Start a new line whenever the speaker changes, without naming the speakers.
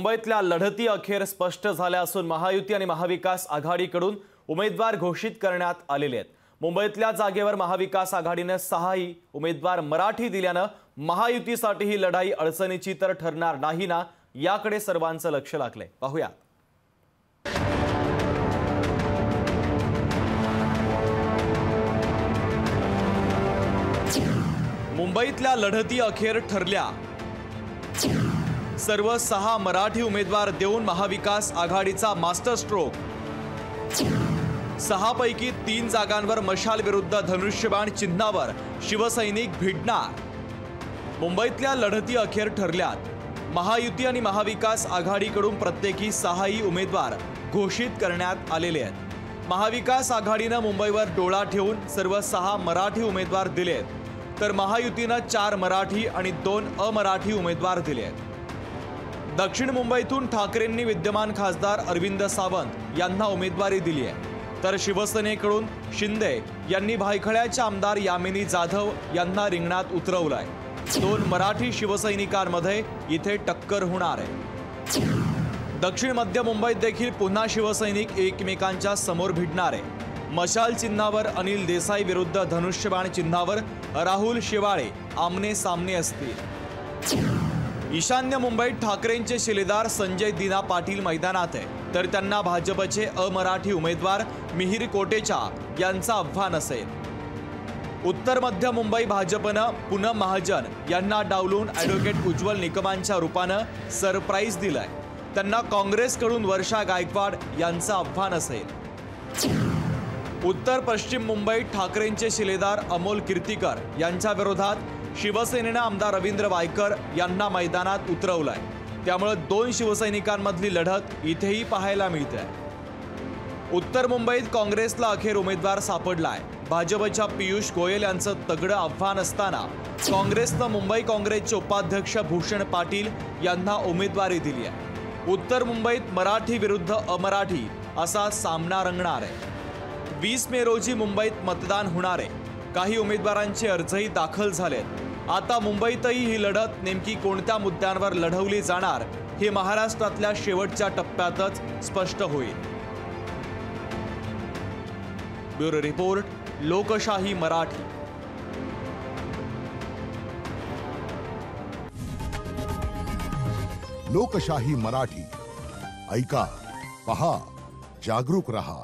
मुंबईतल्या लढती अखेर स्पष्ट झाल्या असून महायुती आणि महाविकास आघाडीकडून उमेदवार घोषित करण्यात आलेले आहेत। मुंबईतल्या जागेवर महाविकास आघाडीने 6 उमेदवार मराठी दिल्याने महायुतीसाठी ही लढाई अडचणीची तर ठरणार नाही ना, याकडे सर्वांचं लक्ष लागलंय। पाहूया। मुंबईतल्या लढती अखेर ठरल्या। सर्व 6 मराठी उमेदवार देऊन महाविकास आघाडीचा मास्टर स्ट्रोक। 6 पैकी 3 जागांवर मशाल विरुद्ध धनुष्यबाण चिन्हावर शिवसैनिक भिडणार। मुंबईतल्या लढती अखेर ठरल्यात। महायुती आणि महाविकास आघाडीकडून प्रत्येकी 6 उमेदवार घोषित करण्यात आलेले आहेत। महाविकास आघाडीने मुंबईवर डोळा ठेवून सर्व 6 मराठी उमेदवार दिलेत, तर महायुतीने 4 मराठी आणि 2 अमराठी उमेदवार दिले आहेत। दक्षिण मुंबईतून ठाकरेंनी विद्यमान खासदार अरविंद सावंत यांना उमेदवारी दिली आहे, तर शिवसेनेकडून शिंदे यांनी भायखळ्याच्या आमदार यामिनी जाधव यांना रिंगणात उतरवलंय। 2 मराठी शिवसैनिकांमध्ये इथे टक्कर होणार आहे। दक्षिण मध्य मुंबईत देखील पुन्हा शिवसैनिक एकमेकांच्या समोर भिडणार आहे। मशाल चिन्हावर अनिल देसाई विरुद्ध धनुष्यबाण चिन्हावर राहुल शेवाळे आमने सामने असतील। ईशान्य मुंबईत ठाकरेंचे शिलेदार संजय दिना पाटील मैदानात आहे, तर त्यांना भाजपचे अमराठी उमेदवार मिहिर कोटेचा यांचा आव्हान असेल। उत्तर मध्य मुंबई भाजपने पूनम महाजन यांना डावलून ॲडव्होकेट उज्ज्वल निकमांच्या रूपाने सरप्राईज दिलाय। त्यांना काँग्रेसकडून वर्षा गायकवाड यांचा आव्हान असेल। उत्तर पश्चिम मुंबईत ठाकरेंचे शिलेदार अमोल कीर्तिकर यांच्या विरोधात शिवसेनेने आमदार रवींद्र वायकर यांना मैदानात उतरवलंय। त्यामुळे 2 शिवसैनिकांमधली लढत इथेही पाहायला मिळते। उत्तर मुंबईत काँग्रेसला अखेर उमेदवार सापडलाय। भाजपच्या पियुष गोयल यांचं तगडं आव्हान असताना काँग्रेसने मुंबई काँग्रेसचे उपाध्यक्ष भूषण पाटील यांना उमेदवारी दिली आहे। उत्तर मुंबईत मराठी विरुद्ध अमराठी असा सामना रंगणार आहे। 20 मे रोजी मुंबईत मतदान होणार आहे। काही उमेदवारांचे अर्जही दाखल झालेत। आता मुंबईतही ही लढत नेमकी कोणत्या मुद्द्यांवर लढवली जाणार हे महाराष्ट्रातल्या शेवटच्या टप्प्यातच स्पष्ट होईल। ब्युरो रिपोर्ट, लोकशाही मराठी।
लोकशाही मराठी ऐका, पहा, जागरूक रहा।